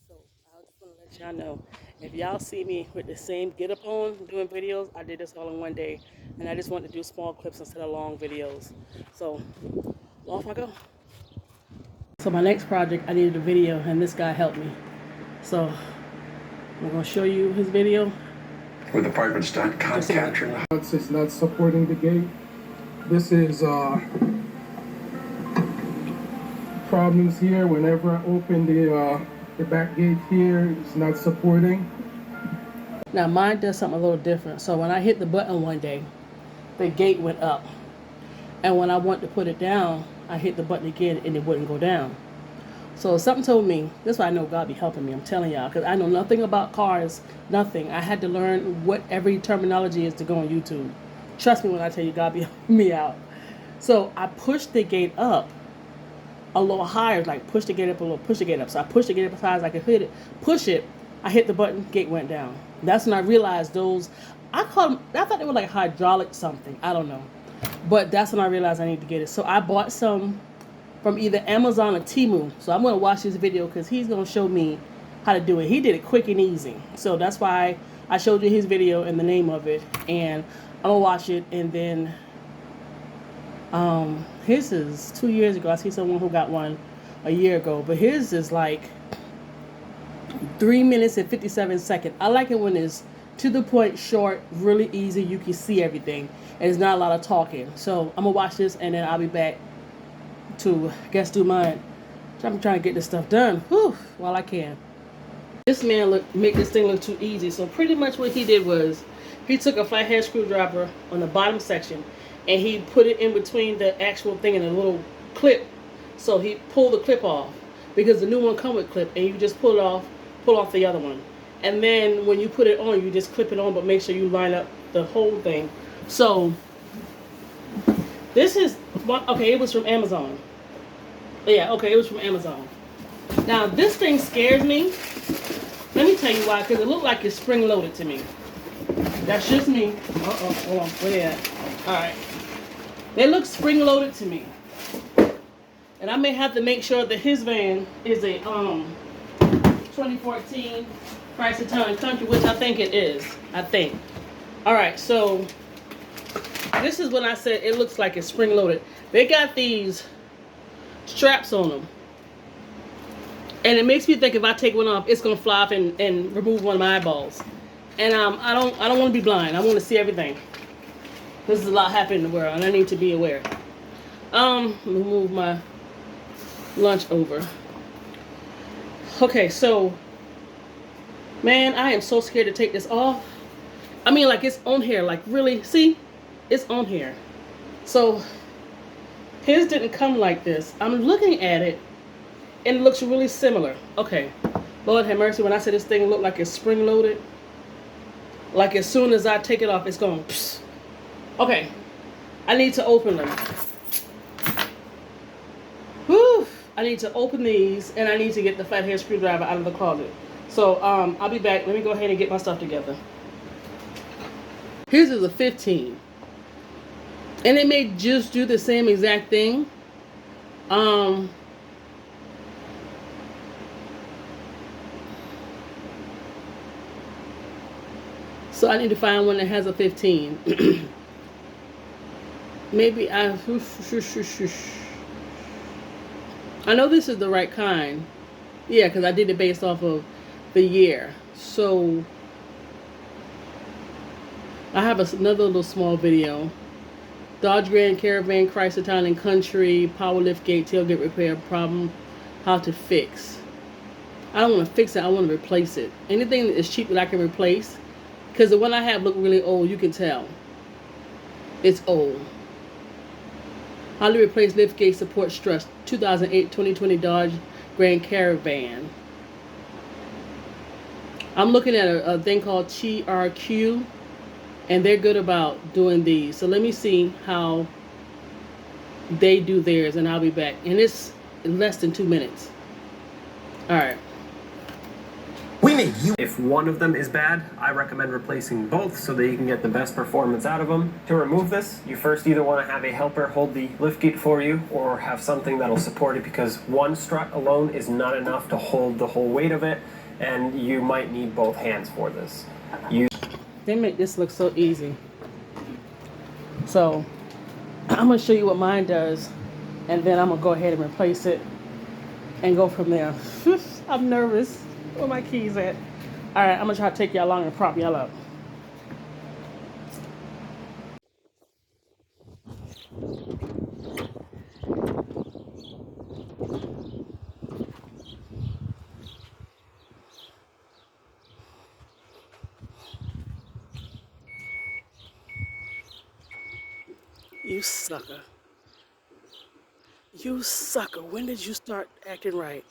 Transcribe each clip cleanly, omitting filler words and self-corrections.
So I just want to let y'all know, if y'all see me with the same get up on doing videos, I did this all in one day, and I just want to do small clips instead of long videos. So off I go. So my next project, I needed a video, and this guy helped me. So I'm gonna show you his video. With apartments done, can't capture the It's not supporting the gate. This is problems here. Whenever I open the back gate here, it's not supporting. Now mine does something a little different. So when I hit the button one day, the gate went up, and when I want to put it down, I hit the button again and it wouldn't go down. So something told me, this is why I know God be helping me, I'm telling y'all, because I know nothing about cars, nothing. I had to learn what every terminology is to go on YouTube. Trust me when I tell you God be helping me out. So I pushed the gate up a little higher, like push the gate up a little, push the gate up. So I pushed the gate up as high as I could hit it, push it, I hit the button, gate went down. That's when I realized those, I thought they were like hydraulic something, I don't know. But that's when I realized I need to get it. So I bought some from either Amazon or Temu. So I'm going to watch this video because he's going to show me how to do it. He did it quick and easy. So that's why I showed you his video and the name of it. And I'm going to watch it. And then his is 2 years ago. I see someone who got one a year ago. But his is like 3 minutes and 57 seconds. I like it when it's to the point, short, really easy. You can see everything. And it's not a lot of talking. So I'm going to watch this and then I'll be back to do mine. I'm trying to get this stuff done while I can. This man make this thing look too easy. So pretty much what he did was he took a flathead screwdriver on the bottom section and he put it in between the actual thing and a little clip. So he pulled the clip off because the new one come with clip, and you just pull off the other one. And then when you put it on, you just clip it on, but make sure you line up the whole thing. So this is okay, it was from Amazon. Yeah, okay, it was from Amazon. Now, this thing scares me. Let me tell you why, because it looked like it's spring-loaded to me. That's just me. Uh-oh, hold on, where they at? All right. They look spring-loaded to me. And I may have to make sure that his van is a 2014 Chrysler Town & Country, which I think it is. I think. All right, so this is when I said it looks like it's spring-loaded. They got these straps on them, and it makes me think if I take one off, it's gonna fly off and remove one of my eyeballs. And I don't want to be blind. I want to see everything. This is a lot happening in the world, and I need to be aware. Let me move my lunch over. Okay, so man, I am so scared to take this off. I mean, like, it's on here, like, really, see, it's on here. So his didn't come like this. I'm looking at it, and it looks really similar. Okay, Lord have mercy. When I said this thing looked like it's spring-loaded, like as soon as I take it off, it's going, psst. Okay, I need to open them. Whew, I need to open these, and I need to get the flathead screwdriver out of the closet. So, I'll be back. Let me go ahead and get my stuff together. His is a 15. And it may just do the same exact thing. So I need to find one that has a 15. Maybe I know this is the right kind. Yeah, because I did it based off of the year. So I have another little small video. Dodge Grand Caravan, Chrysler Town & Country, power lift gate, tailgate repair problem, how to fix. I don't want to fix it, I want to replace it. Anything that is cheap that I can replace, because the one I have look really old, you can tell. It's old. How to replace lift gate support struts, 2008-2020 Dodge Grand Caravan. I'm looking at a thing called TRQ. And they're good about doing these. So let me see how they do theirs, and I'll be back. And it's less than 2 minutes. All right. We made you. If one of them is bad, I recommend replacing both so that you can get the best performance out of them. To remove this, you first either want to have a helper hold the liftgate for you or have something that'll support it, because one strut alone is not enough to hold the whole weight of it, and you might need both hands for this. They make this look so easy. So I'm going to show you what mine does, and then I'm going to go ahead and replace it and go from there. I'm nervous. Where my keys at? All right, I'm going to try to take y'all along and prop y'all up. You sucker. You sucker. When did you start acting right?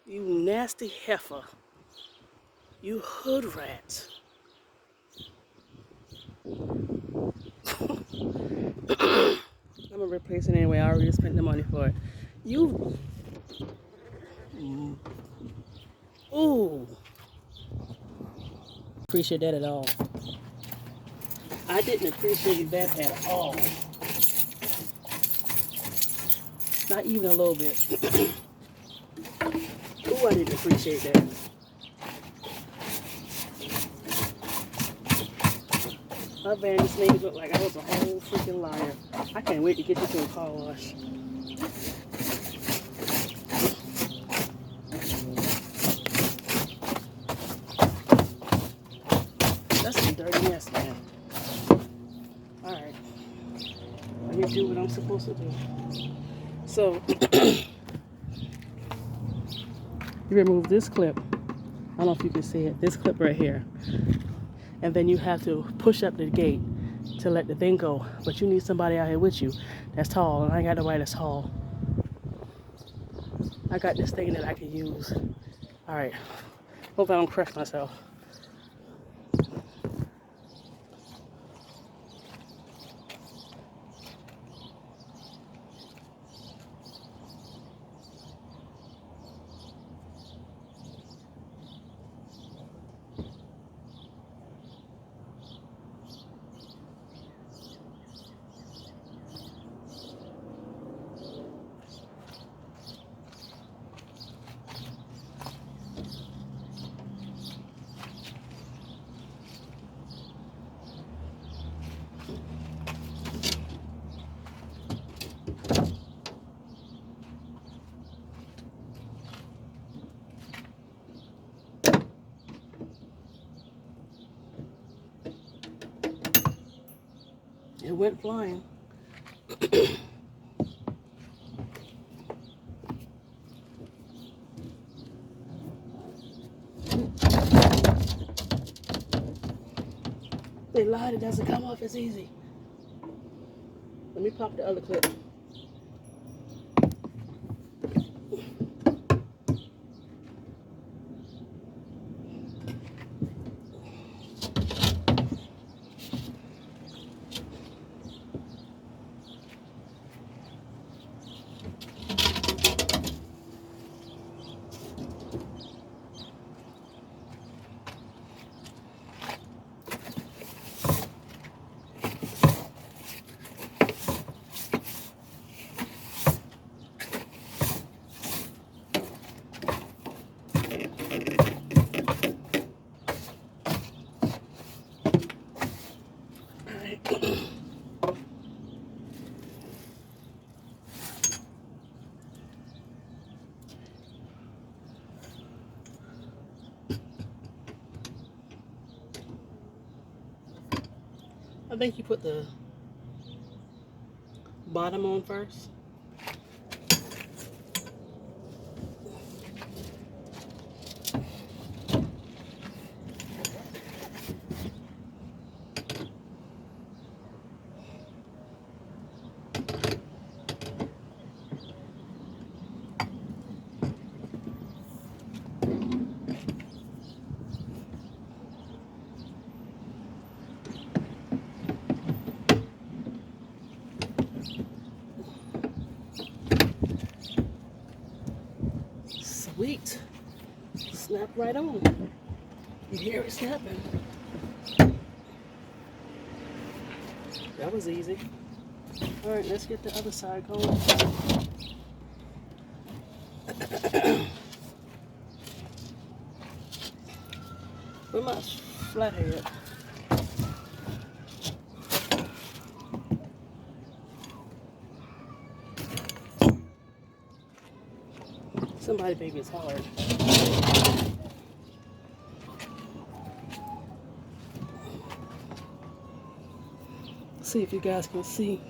You nasty heifer. You hood rat. I'm gonna replace it anyway. I already spent the money for it. You. Ooh. Appreciate that at all. I didn't appreciate that at all. Not even a little bit. Ooh, I didn't appreciate that. My van just made me look like I was a whole freaking liar. I can't wait to get you to a car wash. That's some dirty mess, man. Alright. Let me do what I'm supposed to do. So, you remove this clip. I don't know if you can see it. This clip right here. And then you have to push up the gate to let the thing go. But you need somebody out here with you that's tall. And I ain't got nobody that's tall. I got this thing that I can use. Alright. Hope I don't crush myself. It went flying. They lied, it doesn't come off as easy. Let me pop the other clip. I think you put the bottom on first. Sweet. Snap right on. You hear it snapping. That was easy. All right, let's get the other side going. Where my flathead? Somebody baby is hard. See if you guys can see.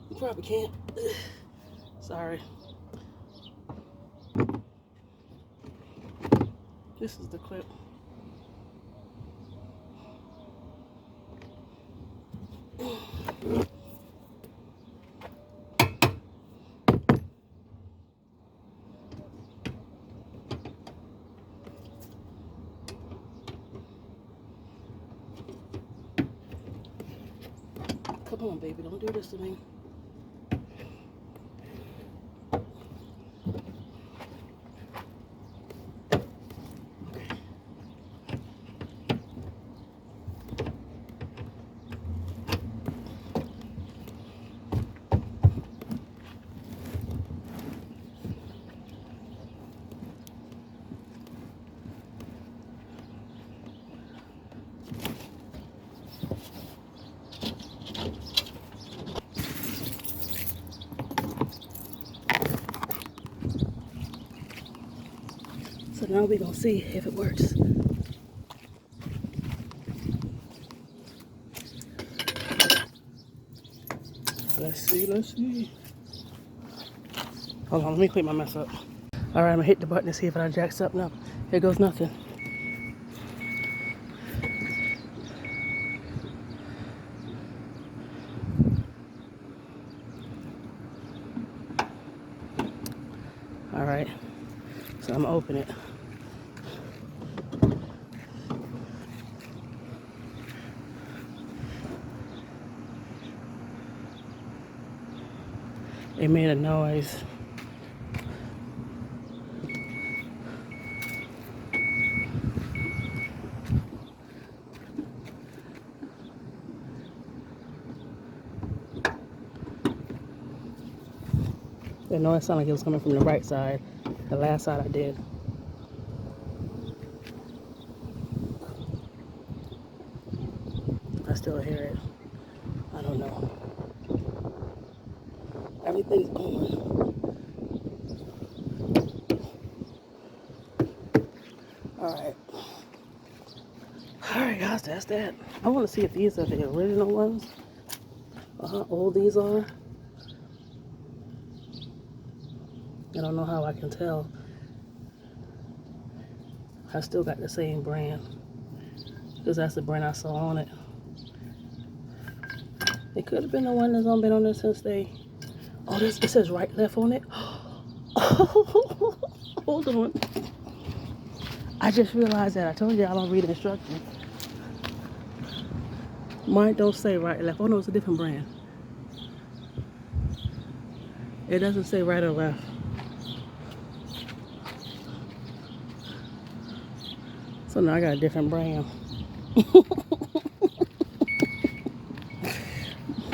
You probably can't. Sorry. This is the clip. Come on, baby, don't do this to me. So now we're gonna see if it works. Let's see. Hold on, let me clean my mess up. All right, I'm gonna hit the button to see if it jacks up. No, here goes nothing. All right, so I'm gonna open it. It made a noise. The noise sounded like it was coming from the right side. The last side I did. I still hear it. I don't know. Everything's on. Alright. Alright guys, that's that. I want to see if these are the original ones. Or how old these are. I don't know how I can tell. I still got the same brand. Because that's the brand I saw on it. It could have been the one that's been on there since they... Oh, it says right, left on it. Oh, hold on. I just realized that. I told you I don't read instructions. Mine don't say right or left. Oh no, it's a different brand. It doesn't say right or left. So now I got a different brand.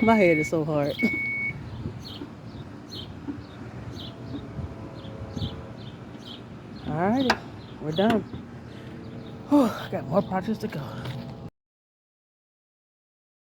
My head is so hard. Alrighty, we're done. I got more projects to go.